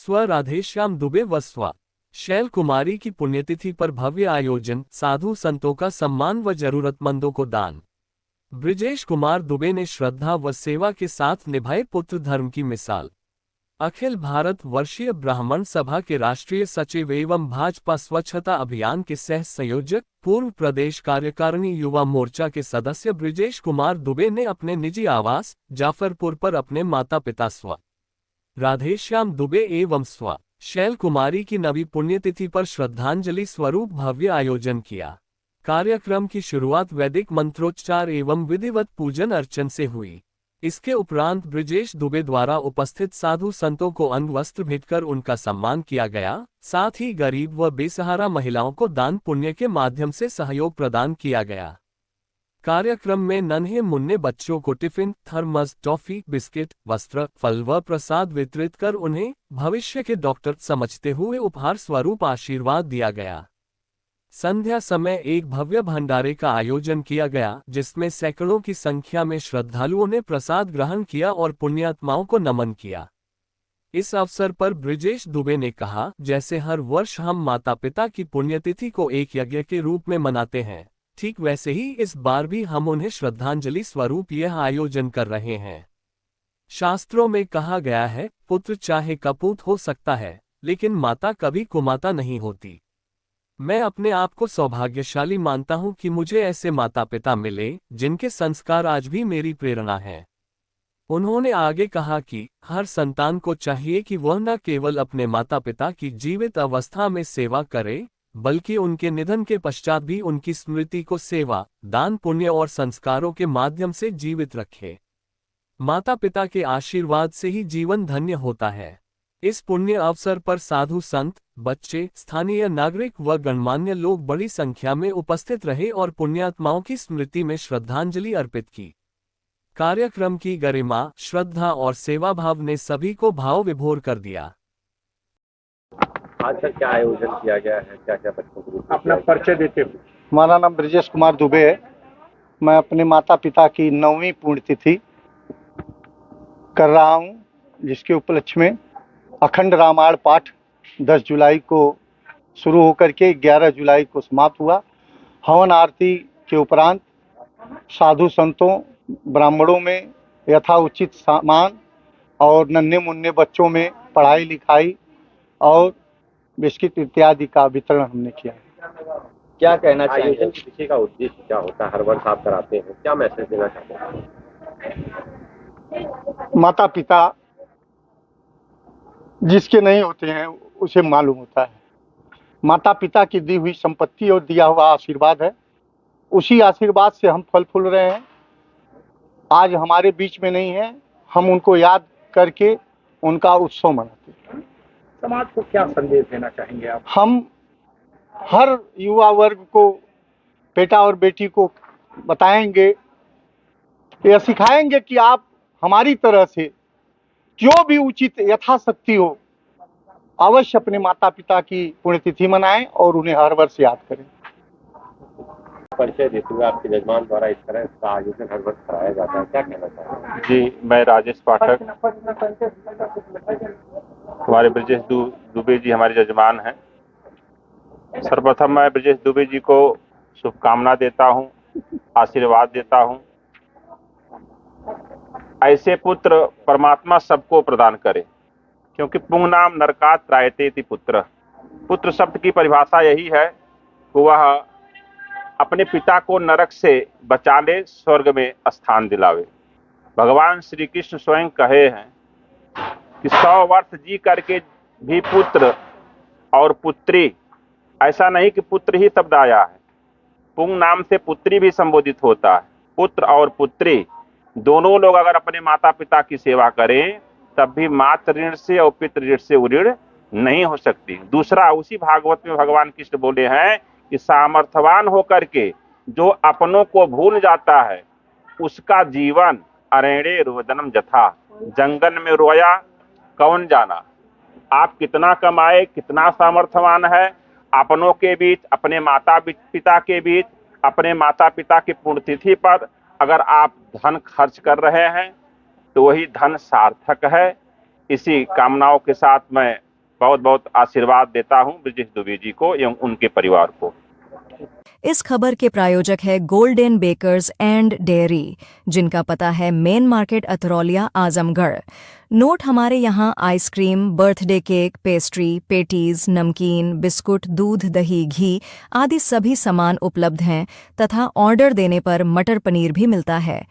स्व राधेश्याम दुबे व स्व शैल कुमारी की पुण्यतिथि पर भव्य आयोजन, साधु संतों का सम्मान व जरूरतमंदों को दान। बृजेश कुमार दुबे ने श्रद्धा व सेवा के साथ निभाए पुत्र धर्म की मिसाल। अखिल भारत वर्षीय ब्राह्मण सभा के राष्ट्रीय सचिव एवं भाजपा स्वच्छता अभियान के सह संयोजक, पूर्व प्रदेश कार्यकारिणी युवा मोर्चा के सदस्य बृजेश कुमार दुबे ने अपने निजी आवास जाफरपुर पर अपने माता पिता स्व राधेश्याम दुबे एवं स्व शैल कुमारी की नवी पुण्यतिथि पर श्रद्धांजलि स्वरूप भव्य आयोजन किया। कार्यक्रम की शुरुआत वैदिक मंत्रोच्चार एवं विधिवत पूजन अर्चन से हुई। इसके उपरांत बृजेश दुबे द्वारा उपस्थित साधु संतों को अंग वस्त्र भेंटकर उनका सम्मान किया गया। साथ ही गरीब व बेसहारा महिलाओं को दान पुण्य के माध्यम से सहयोग प्रदान किया गया। कार्यक्रम में नन्हे मुन्ने बच्चों को टिफिन, थर्मस, टॉफी, बिस्किट, वस्त्र, फल व प्रसाद वितरित कर उन्हें भविष्य के डॉक्टर समझते हुए उपहार स्वरूप आशीर्वाद दिया गया। संध्या समय एक भव्य भंडारे का आयोजन किया गया, जिसमें सैकड़ों की संख्या में श्रद्धालुओं ने प्रसाद ग्रहण किया और पुण्यात्माओं को नमन किया। इस अवसर पर बृजेश दुबे ने कहा, जैसे हर वर्ष हम माता पिता की पुण्यतिथि को एक यज्ञ के रूप में मनाते हैं, ठीक वैसे ही इस बार भी हम उन्हें श्रद्धांजलि स्वरूप यह आयोजन कर रहे हैं। शास्त्रों में कहा गया है, पुत्र चाहे कपूत हो सकता है, लेकिन माता कभी कुमाता नहीं होती। मैं अपने आप को सौभाग्यशाली मानता हूं कि मुझे ऐसे माता पिता मिले जिनके संस्कार आज भी मेरी प्रेरणा हैं। उन्होंने आगे कहा कि हर संतान को चाहिए कि वह न केवल अपने माता पिता की जीवित अवस्था में सेवा करे, बल्कि उनके निधन के पश्चात भी उनकी स्मृति को सेवा, दान पुण्य और संस्कारों के माध्यम से जीवित रखे। माता पिता के आशीर्वाद से ही जीवन धन्य होता है। इस पुण्य अवसर पर साधु संत, बच्चे, स्थानीय नागरिक व गणमान्य लोग बड़ी संख्या में उपस्थित रहे और पुण्यात्माओं की स्मृति में श्रद्धांजलि अर्पित की। कार्यक्रम की गरिमा, श्रद्धा और सेवा भाव ने सभी को भाव विभोर कर दिया। आज तक क्या आयोजन किया गया है, क्या क्या बच्चों को अपना परिचय देते हुए। हमारा नाम बृजेश कुमार दुबे है। मैं अपने माता पिता की 9वीं पुण्यतिथि कर रहा हूं, जिसके उपलक्ष्य में अखंड रामायण पाठ 10 जुलाई को शुरू होकर के 11 जुलाई को समाप्त हुआ। हवन आरती के उपरांत साधु संतों, ब्राह्मणों में यथाउचित सामान और नन्हे मुन्ने बच्चों में पढ़ाई लिखाई और बिस्किट इत्यादि का वितरण हमने किया। क्या कहना चाहिए? आयोजन के पीछे का उद्देश्य क्या होता है? हर वर्ष आप कराते हैं, क्या मैसेज देना चाहते हैं? माता पिता जिसके नहीं होते हैं उसे मालूम होता है। माता पिता की दी हुई संपत्ति और दिया हुआ आशीर्वाद है। उसी आशीर्वाद से हम फल फूल रहे हैं। आज हमारे बीच में नहीं है, हम उनको याद करके उनका उत्सव मनाते हैं। समाज को क्या संदेश देना चाहेंगे आप? हम हर युवा वर्ग को, बेटा और बेटी को बताएंगे, यह सिखाएंगे कि आप हमारी तरह से जो भी उचित यथाशक्ति हो अवश्य अपने माता पिता की पुण्यतिथि मनाएं और उन्हें हर वर्ष याद करें। परिचय देते हुए आपके यजमान द्वारा इस तरह का आयोजन हर वर्ष कराया जाता है, क्या कहना चाहेंगे? जी, मैं राजेश पाठक, हमारे बृजेश दुबे जी हमारे यजमान हैं। सर्वप्रथम मैं बृजेश दुबे जी को शुभकामना देता हूं, आशीर्वाद देता हूं। ऐसे पुत्र परमात्मा सबको प्रदान करे, क्योंकि पुंगनाम नरकात् त्रायते इति पुत्र। पुत्र शब्द की परिभाषा यही है कि वह अपने पिता को नरक से बचा ले, स्वर्ग में स्थान दिलावे। भगवान श्री कृष्ण स्वयं कहे हैं कि 100 वर्ष जी करके भी पुत्र और पुत्री, ऐसा नहीं कि पुत्र ही शब्द आया है, पुंग नाम से पुत्री भी संबोधित होता है। पुत्र और पुत्री दोनों लोग अगर अपने माता पिता की सेवा करें तब भी मातृ ऋण से और पितृ ऋण से ऋण नहीं हो सकती। दूसरा, उसी भागवत में भगवान कृष्ण बोले हैं कि सामर्थ्यवान होकर के जो अपनों को भूल जाता है उसका जीवन अरण्ये रोदनम जथा, जंगल में रोया कौन जाना। आप कितना कमाए, कितना सामर्थ्यवान है, अपनों के बीच, अपने माता पिता के बीच, अपने माता पिता की पुण्यतिथि पर अगर आप धन खर्च कर रहे हैं तो वही धन सार्थक है। इसी कामनाओं के साथ मैं बहुत बहुत आशीर्वाद देता हूं ब्रिजेश दुबे जी को एवं उनके परिवार को। इस खबर के प्रायोजक है गोल्डन बेकर्स एंड डेयरी, जिनका पता है main market Atraulia Azamgarh. Note हमारे यहाँ ice cream, birthday cake, pastry, patties, नमकीन, बिस्कुट, दूध, दही, घी आदि सभी सामान उपलब्ध हैं तथा ऑर्डर देने पर मटर पनीर भी मिलता है।